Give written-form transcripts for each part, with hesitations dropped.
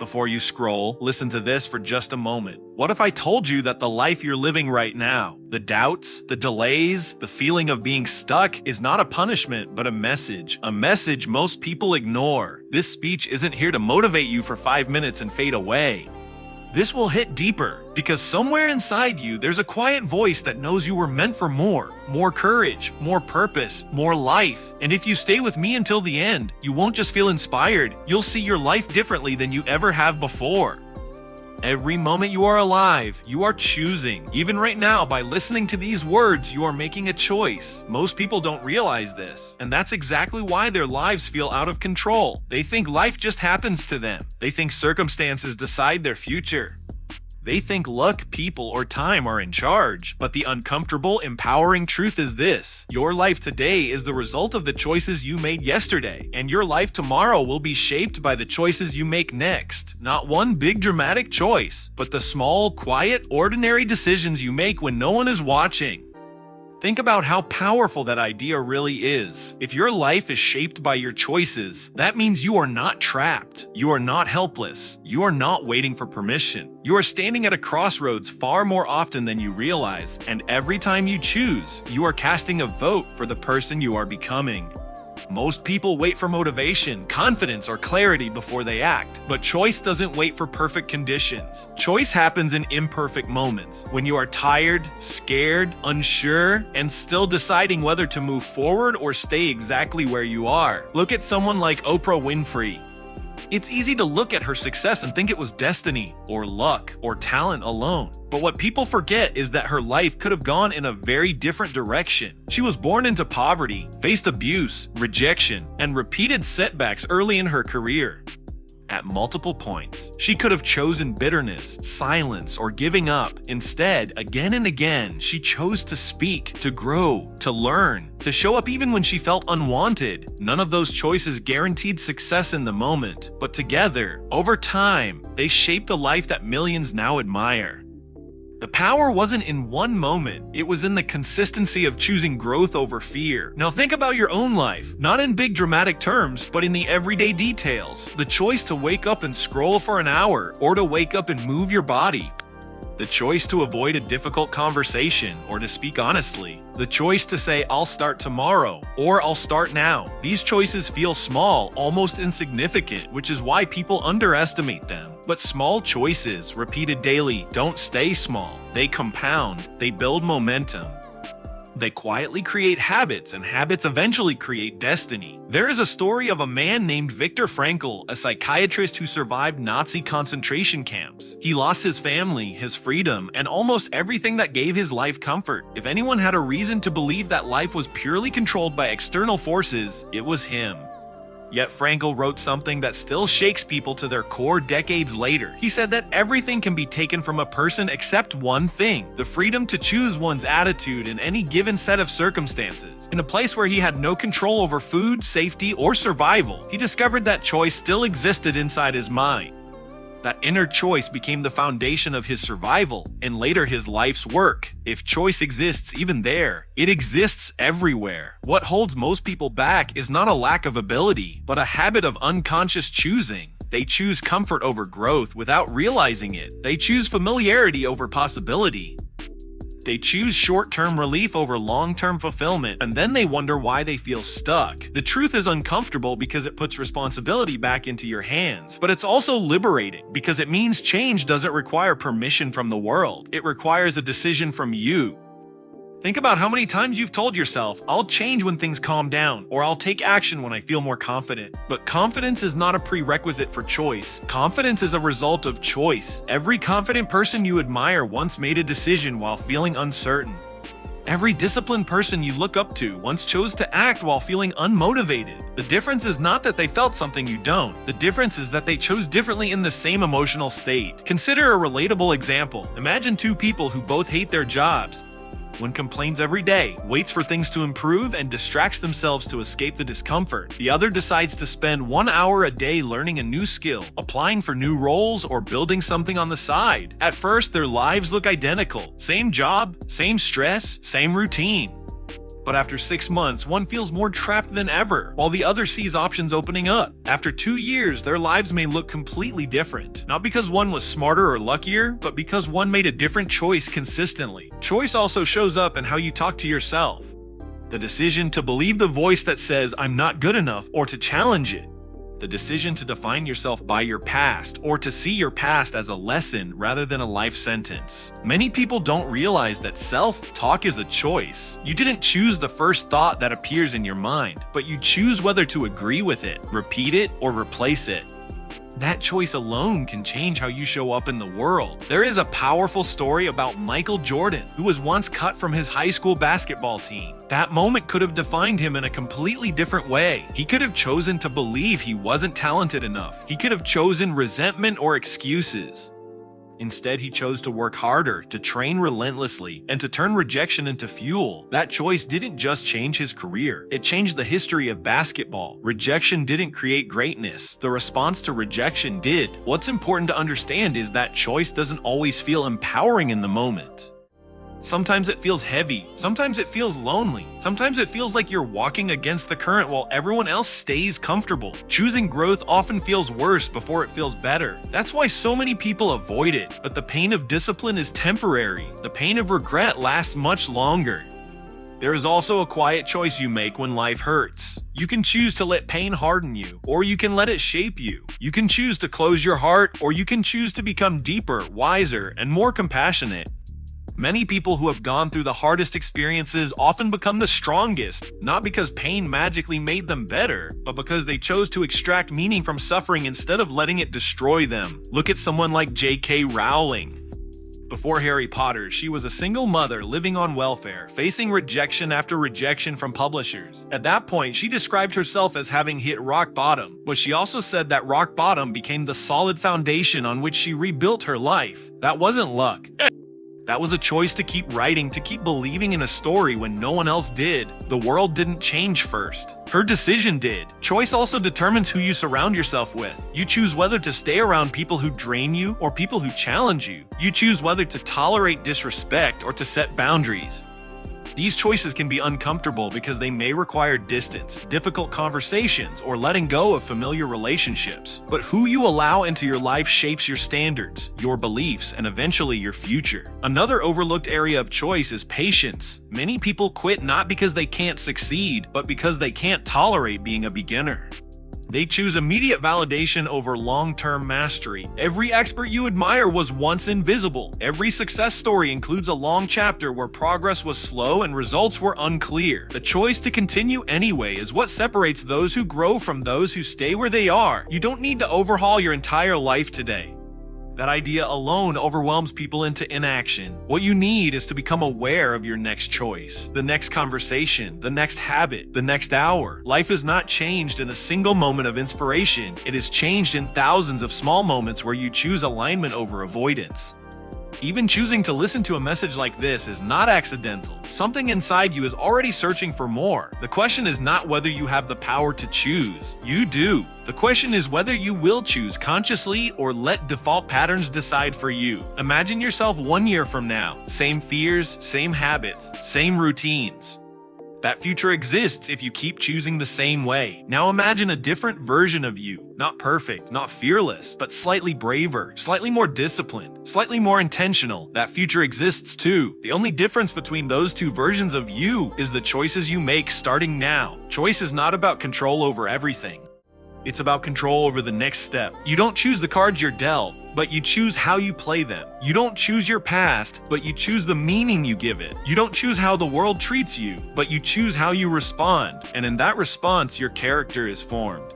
Before you scroll, listen to this for just a moment. What if I told you that the life you're living right now, the doubts, the delays, the feeling of being stuck, is not a punishment, but a message most people ignore. This speech isn't here to motivate you for 5 minutes and fade away. This will hit deeper, because somewhere inside you, there's a quiet voice that knows you were meant for more courage, more purpose, more life. And if you stay with me until the end, you won't just feel inspired, you'll see your life differently than you ever have before. Every moment you are alive, you are choosing. Even right now, by listening to these words, you are making a choice. Most people don't realize this, and that's exactly why their lives feel out of control. They think life just happens to them. They think circumstances decide their future. They think luck, people, or time are in charge. But the uncomfortable, empowering truth is this: your life today is the result of the choices you made yesterday, and your life tomorrow will be shaped by the choices you make next. Not one big dramatic choice, but the small, quiet, ordinary decisions you make when no one is watching. Think about how powerful that idea really is. If your life is shaped by your choices, that means you are not trapped. You are not helpless. You are not waiting for permission. You are standing at a crossroads far more often than you realize, and every time you choose, you are casting a vote for the person you are becoming. Most people wait for motivation, confidence, or clarity before they act, but choice doesn't wait for perfect conditions. Choice happens in imperfect moments, when you are tired, scared, unsure, and still deciding whether to move forward or stay exactly where you are. Look at someone like Oprah Winfrey. It's easy to look at her success and think it was destiny, or luck, or talent alone. But what people forget is that her life could have gone in a very different direction. She was born into poverty, faced abuse, rejection, and repeated setbacks early in her career. At multiple points, she could have chosen bitterness, silence, or giving up. Instead, again and again, she chose to speak, to grow, to learn, to show up even when she felt unwanted. None of those choices guaranteed success in the moment, but together, over time, they shaped a life that millions now admire. The power wasn't in one moment, it was in the consistency of choosing growth over fear. Now think about your own life, not in big dramatic terms, but in the everyday details. The choice to wake up and scroll for an hour, or to wake up and move your body. The choice to avoid a difficult conversation, or to speak honestly. The choice to say, "I'll start tomorrow," or "I'll start now." These choices feel small, almost insignificant, which is why people underestimate them. But small choices, repeated daily, don't stay small. They compound, they build momentum. They quietly create habits, and habits eventually create destiny. There is a story of a man named Viktor Frankl, a psychiatrist who survived Nazi concentration camps. He lost his family, his freedom, and almost everything that gave his life comfort. If anyone had a reason to believe that life was purely controlled by external forces, it was him. Yet Frankl wrote something that still shakes people to their core decades later. He said that everything can be taken from a person except one thing: the freedom to choose one's attitude in any given set of circumstances. In a place where he had no control over food, safety, or survival, he discovered that choice still existed inside his mind. That inner choice became the foundation of his survival, and later his life's work. If choice exists even there, it exists everywhere. What holds most people back is not a lack of ability, but a habit of unconscious choosing. They choose comfort over growth without realizing it. They choose familiarity over possibility. They choose short-term relief over long-term fulfillment, and then they wonder why they feel stuck. The truth is uncomfortable because it puts responsibility back into your hands, but it's also liberating because it means change doesn't require permission from the world. It requires a decision from you. Think about how many times you've told yourself, "I'll change when things calm down," or "I'll take action when I feel more confident." But confidence is not a prerequisite for choice. Confidence is a result of choice. Every confident person you admire once made a decision while feeling uncertain. Every disciplined person you look up to once chose to act while feeling unmotivated. The difference is not that they felt something you don't. The difference is that they chose differently in the same emotional state. Consider a relatable example. Imagine two people who both hate their jobs. One complains every day, waits for things to improve, and distracts themselves to escape the discomfort. The other decides to spend 1 hour a day learning a new skill, applying for new roles, or building something on the side. At first, their lives look identical. Same job, same stress, same routine. But after 6 months, one feels more trapped than ever, while the other sees options opening up. After 2 years, their lives may look completely different. Not because one was smarter or luckier, but because one made a different choice consistently. Choice also shows up in how you talk to yourself. The decision to believe the voice that says, "I'm not good enough," or to challenge it. The decision to define yourself by your past, or to see your past as a lesson rather than a life sentence. Many people don't realize that self-talk is a choice. You didn't choose the first thought that appears in your mind, but you choose whether to agree with it, repeat it, or replace it. That choice alone can change how you show up in the world. There is a powerful story about Michael Jordan, who was once cut from his high school basketball team. That moment could have defined him in a completely different way. He could have chosen to believe he wasn't talented enough. He could have chosen resentment or excuses. Instead, he chose to work harder, to train relentlessly, and to turn rejection into fuel. That choice didn't just change his career, it changed the history of basketball. Rejection didn't create greatness, the response to rejection did. What's important to understand is that choice doesn't always feel empowering in the moment. Sometimes it feels heavy, sometimes it feels lonely, sometimes it feels like you're walking against the current while everyone else stays comfortable. Choosing growth often feels worse before it feels better. That's why so many people avoid it, but the pain of discipline is temporary. The pain of regret lasts much longer. There is also a quiet choice you make when life hurts. You can choose to let pain harden you, or you can let it shape you. You can choose to close your heart, or you can choose to become deeper, wiser, and more compassionate. Many people who have gone through the hardest experiences often become the strongest, not because pain magically made them better, but because they chose to extract meaning from suffering instead of letting it destroy them. Look at someone like J.K. Rowling. Before Harry Potter, she was a single mother living on welfare, facing rejection after rejection from publishers. At that point, she described herself as having hit rock bottom, but she also said that rock bottom became the solid foundation on which she rebuilt her life. That wasn't luck. That was a choice to keep writing, to keep believing in a story when no one else did. The world didn't change first. Her decision did. Choice also determines who you surround yourself with. You choose whether to stay around people who drain you or people who challenge you. You choose whether to tolerate disrespect or to set boundaries. These choices can be uncomfortable because they may require distance, difficult conversations, or letting go of familiar relationships. But who you allow into your life shapes your standards, your beliefs, and eventually your future. Another overlooked area of choice is patience. Many people quit not because they can't succeed, but because they can't tolerate being a beginner. They choose immediate validation over long-term mastery. Every expert you admire was once invisible. Every success story includes a long chapter where progress was slow and results were unclear. The choice to continue anyway is what separates those who grow from those who stay where they are. You don't need to overhaul your entire life today. That idea alone overwhelms people into inaction. What you need is to become aware of your next choice, the next conversation, the next habit, the next hour. Life is not changed in a single moment of inspiration. It is changed in thousands of small moments where you choose alignment over avoidance. Even choosing to listen to a message like this is not accidental. Something inside you is already searching for more. The question is not whether you have the power to choose. You do. The question is whether you will choose consciously or let default patterns decide for you. Imagine yourself 1 year from now. Same fears, same habits, same routines. That future exists if you keep choosing the same way. Now imagine a different version of you. Not perfect, not fearless, but slightly braver, slightly more disciplined, slightly more intentional. That future exists too. The only difference between those two versions of you is the choices you make starting now. Choice is not about control over everything. It's about control over the next step. You don't choose the cards you're dealt, but you choose how you play them. You don't choose your past, but you choose the meaning you give it. You don't choose how the world treats you, but you choose how you respond. And in that response, your character is formed.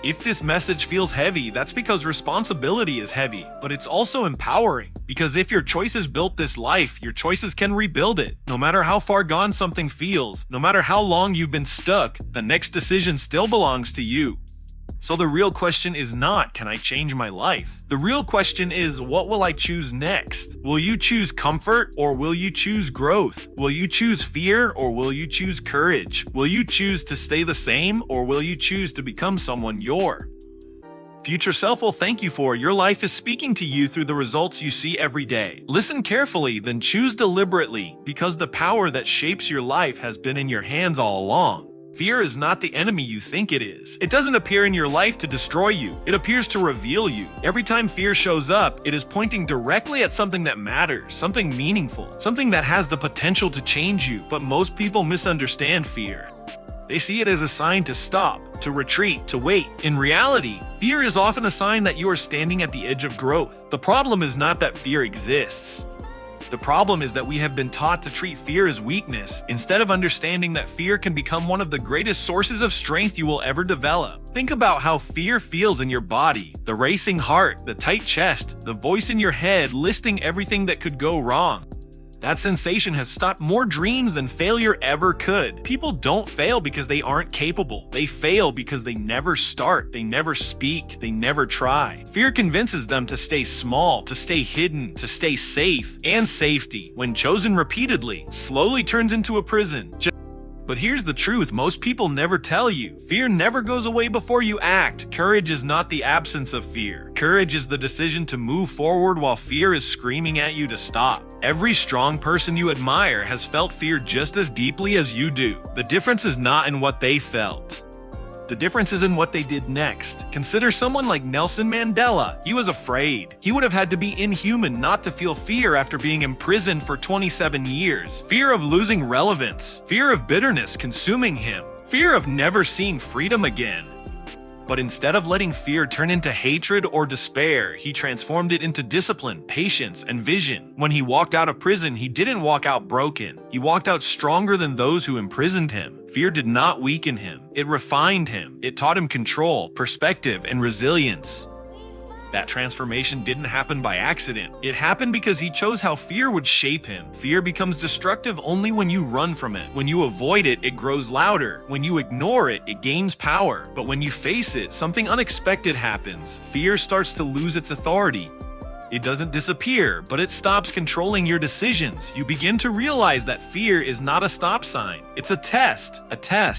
If this message feels heavy, that's because responsibility is heavy, but it's also empowering. Because if your choices built this life, your choices can rebuild it. No matter how far gone something feels, no matter how long you've been stuck, the next decision still belongs to you. So the real question is not, can I change my life? The real question is, what will I choose next? Will you choose comfort or will you choose growth? Will you choose fear or will you choose courage? Will you choose to stay the same or will you choose to become someone you're? future self will thank you for. Your life is speaking to you through the results you see every day. Listen carefully, then choose deliberately, because the power that shapes your life has been in your hands all along. Fear is not the enemy you think it is. It doesn't appear in your life to destroy you. It appears to reveal you. Every time fear shows up, it is pointing directly at something that matters, something meaningful, something that has the potential to change you. But most people misunderstand fear. They see it as a sign to stop, to retreat, to wait. In reality, fear is often a sign that you are standing at the edge of growth. The problem is not that fear exists. The problem is that we have been taught to treat fear as weakness, instead of understanding that fear can become one of the greatest sources of strength you will ever develop. Think about how fear feels in your body. The racing heart, the tight chest, the voice in your head listing everything that could go wrong. That sensation has stopped more dreams than failure ever could. People don't fail because they aren't capable. They fail because they never start, they never speak, they never try. Fear convinces them to stay small, to stay hidden, to stay safe, and safety, when chosen repeatedly, slowly turns into a prison. But here's the truth most people never tell you. Fear never goes away before you act. Courage is not the absence of fear. Courage is the decision to move forward while fear is screaming at you to stop. Every strong person you admire has felt fear just as deeply as you do. The difference is not in what they felt. The difference is in what they did next. Consider someone like Nelson Mandela. He was afraid. He would have had to be inhuman not to feel fear after being imprisoned for 27 years. Fear of losing relevance. Fear of bitterness consuming him. Fear of never seeing freedom again. But instead of letting fear turn into hatred or despair, he transformed it into discipline, patience, and vision. When he walked out of prison, he didn't walk out broken. He walked out stronger than those who imprisoned him. Fear did not weaken him. It refined him. It taught him control, perspective, and resilience. That transformation didn't happen by accident. It happened because he chose how fear would shape him. Fear becomes destructive only when you run from it. When you avoid it, it grows louder. When you ignore it, it gains power. But when you face it, something unexpected happens. Fear starts to lose its authority. It doesn't disappear, but it stops controlling your decisions. You begin to realize that fear is not a stop sign. It's a test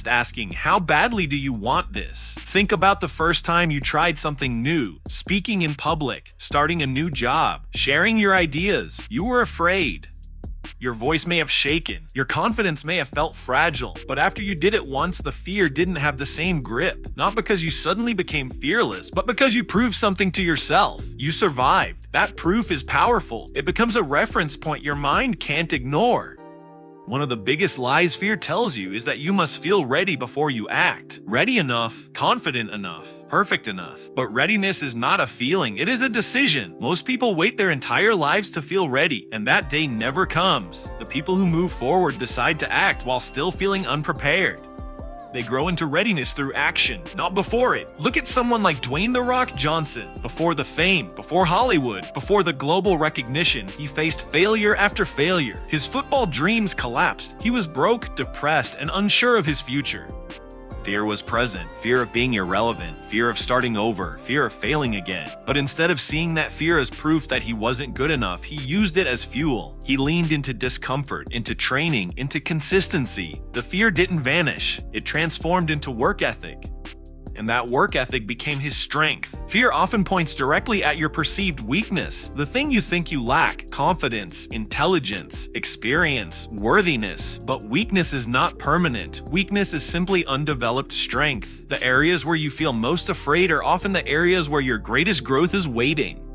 asking, how badly do you want this? Think about the first time you tried something new, speaking in public, starting a new job, sharing your ideas. You were afraid. Your voice may have shaken, your confidence may have felt fragile, but after you did it once, the fear didn't have the same grip. Not because you suddenly became fearless, but because you proved something to yourself. You survived. That proof is powerful. It becomes a reference point your mind can't ignore. One of the biggest lies fear tells you is that you must feel ready before you act. Ready enough, confident enough, perfect enough. But readiness is not a feeling, it is a decision. Most people wait their entire lives to feel ready, and that day never comes. The people who move forward decide to act while still feeling unprepared. They grow into readiness through action, not before it. Look at someone like Dwayne "The Rock" Johnson. Before the fame, before Hollywood, before the global recognition, he faced failure after failure. His football dreams collapsed. He was broke, depressed, and unsure of his future. Fear was present. Fear of being irrelevant, fear of starting over, fear of failing again. But instead of seeing that fear as proof that he wasn't good enough, he used it as fuel. He leaned into discomfort, into training, into consistency. The fear didn't vanish. It transformed into work ethic. And that work ethic became his strength. Fear often points directly at your perceived weakness, the thing you think you lack: confidence, intelligence, experience, worthiness. But weakness is not permanent. Weakness is simply undeveloped strength. The areas where you feel most afraid are often the areas where your greatest growth is waiting.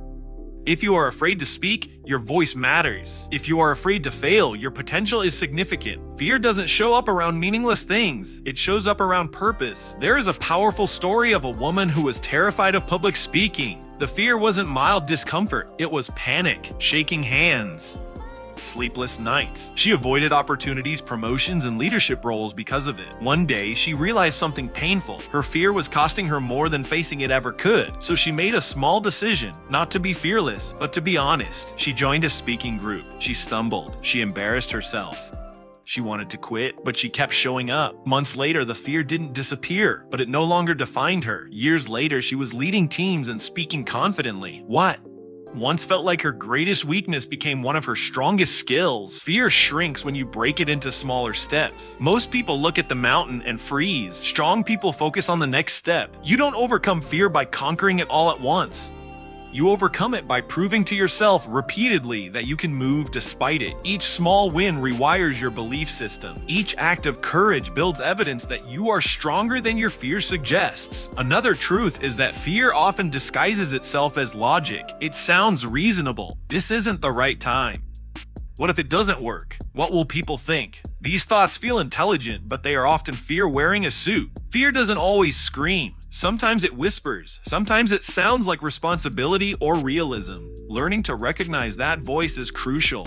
If you are afraid to speak, your voice matters. If you are afraid to fail, your potential is significant. Fear doesn't show up around meaningless things. It shows up around purpose. There is a powerful story of a woman who was terrified of public speaking. The fear wasn't mild discomfort. It was panic, shaking hands, sleepless nights. She avoided opportunities, promotions, and leadership roles because of it. One day, she realized something painful. Her fear was costing her more than facing it ever could. So she made a small decision, not to be fearless, but to be honest. She joined a speaking group. She stumbled. She embarrassed herself. She wanted to quit, but she kept showing up. Months later, the fear didn't disappear, but it no longer defined her. Years later, she was leading teams and speaking confidently. What once felt like her greatest weakness became one of her strongest skills. Fear shrinks when you break it into smaller steps. Most people look at the mountain and freeze. Strong people focus on the next step. You don't overcome fear by conquering it all at once. You overcome it by proving to yourself repeatedly that you can move despite it. Each small win rewires your belief system. Each act of courage builds evidence that you are stronger than your fear suggests. Another truth is that fear often disguises itself as logic. It sounds reasonable. This isn't the right time. What if it doesn't work? What will people think? These thoughts feel intelligent, but they are often fear wearing a suit. Fear doesn't always scream. Sometimes it whispers. Sometimes it sounds like responsibility or realism. Learning to recognize that voice is crucial.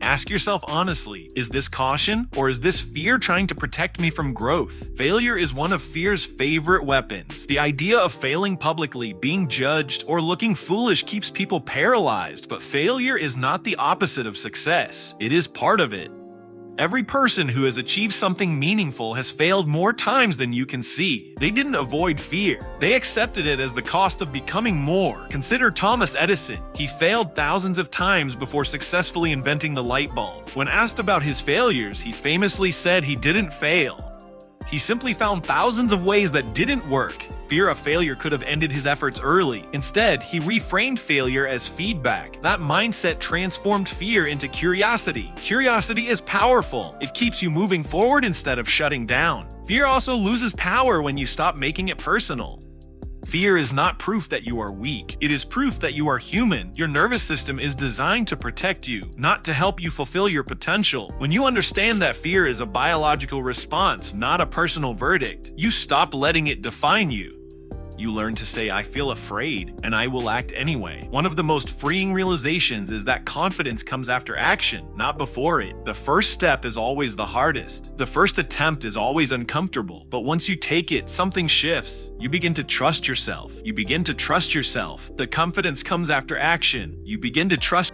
Ask yourself honestly, is this caution or is this fear trying to protect me from growth? Failure is one of fear's favorite weapons. The idea of failing publicly, being judged, or looking foolish keeps people paralyzed, but failure is not the opposite of success. It is part of it. Every person who has achieved something meaningful has failed more times than you can see. They didn't avoid fear. They accepted it as the cost of becoming more. Consider Thomas Edison. He failed thousands of times before successfully inventing the light bulb. When asked about his failures, he famously said he didn't fail. He simply found thousands of ways that didn't work. Fear of failure could have ended his efforts early. Instead, he reframed failure as feedback. That mindset transformed fear into curiosity. Curiosity is powerful. It keeps you moving forward instead of shutting down. Fear also loses power when you stop making it personal. Fear is not proof that you are weak. It is proof that you are human. Your nervous system is designed to protect you, not to help you fulfill your potential. When you understand that fear is a biological response, not a personal verdict, you stop letting it define you. You learn to say, I feel afraid, and I will act anyway. One of the most freeing realizations is that confidence comes after action, not before it. The first step is always the hardest. The first attempt is always uncomfortable. But once you take it, something shifts. You begin to trust yourself. You begin to trust yourself. The confidence comes after action. You begin to trust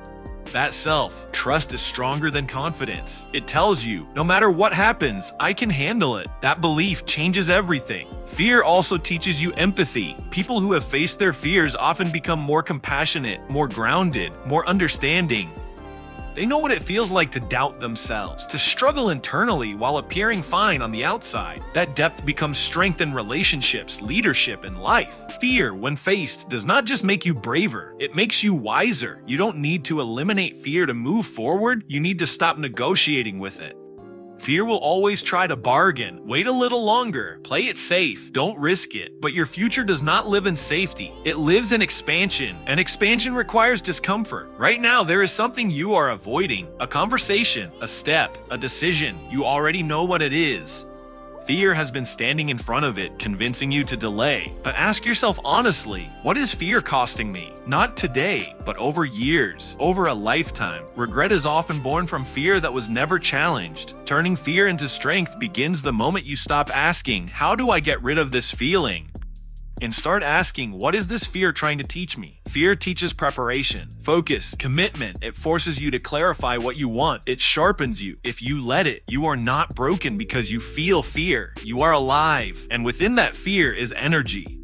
that self. Trust is stronger than confidence. It tells you, no matter what happens, I can handle it. That belief changes everything. Fear also teaches you empathy. People who have faced their fears often become more compassionate, more grounded, more understanding. They know what it feels like to doubt themselves, to struggle internally while appearing fine on the outside. That depth becomes strength in relationships, leadership, and life. Fear, when faced, does not just make you braver, it makes you wiser. You don't need to eliminate fear to move forward, you need to stop negotiating with it. Fear will always try to bargain. Wait a little longer. Play it safe. Don't risk it. But your future does not live in safety. It lives in expansion, and expansion requires discomfort. Right now, there is something you are avoiding. A conversation, a step, a decision. You already know what it is. Fear has been standing in front of it, convincing you to delay. But ask yourself honestly, what is fear costing me? Not today, but over years, over a lifetime. Regret is often born from fear that was never challenged. Turning fear into strength begins the moment you stop asking, how do I get rid of this feeling? And start asking, what is this fear trying to teach me? Fear teaches preparation, focus, commitment. It forces you to clarify what you want. It sharpens you. If you let it, you are not broken because you feel fear. You are alive. And within that fear is energy.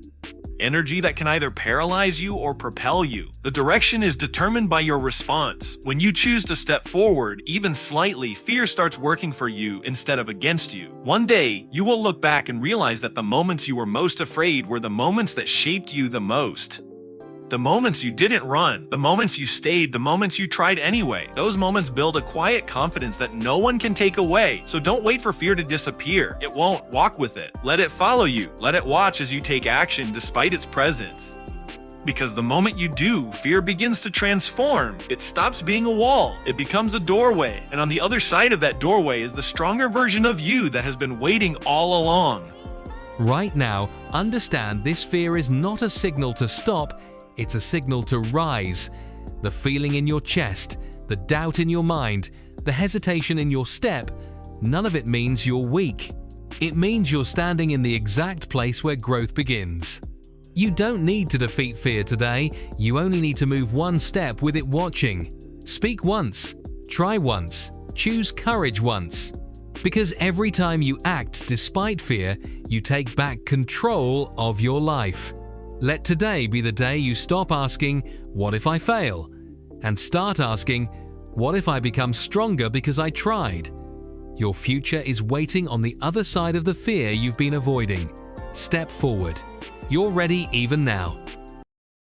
Energy that can either paralyze you or propel you. The direction is determined by your response. When you choose to step forward, even slightly, fear starts working for you instead of against you. One day, you will look back and realize that the moments you were most afraid were the moments that shaped you the most. The moments you didn't run, the moments you stayed, the moments you tried anyway. Those moments build a quiet confidence that no one can take away. So don't wait for fear to disappear. It won't. Walk with it. Let it follow you. Let it watch as you take action despite its presence. Because the moment you do, fear begins to transform. It stops being a wall. It becomes a doorway. And on the other side of that doorway is the stronger version of you that has been waiting all along. Right now, understand this fear is not a signal to stop. It's a signal to rise. The feeling in your chest, the doubt in your mind, the hesitation in your step, none of it means you're weak. It means you're standing in the exact place where growth begins. You don't need to defeat fear today, you only need to move one step with it watching. Speak once, try once, choose courage once. Because every time you act despite fear, you take back control of your life. Let today be the day you stop asking, "What if I fail?" and start asking, "What if I become stronger because I tried?" Your future is waiting on the other side of the fear you've been avoiding. Step forward. You're ready even now.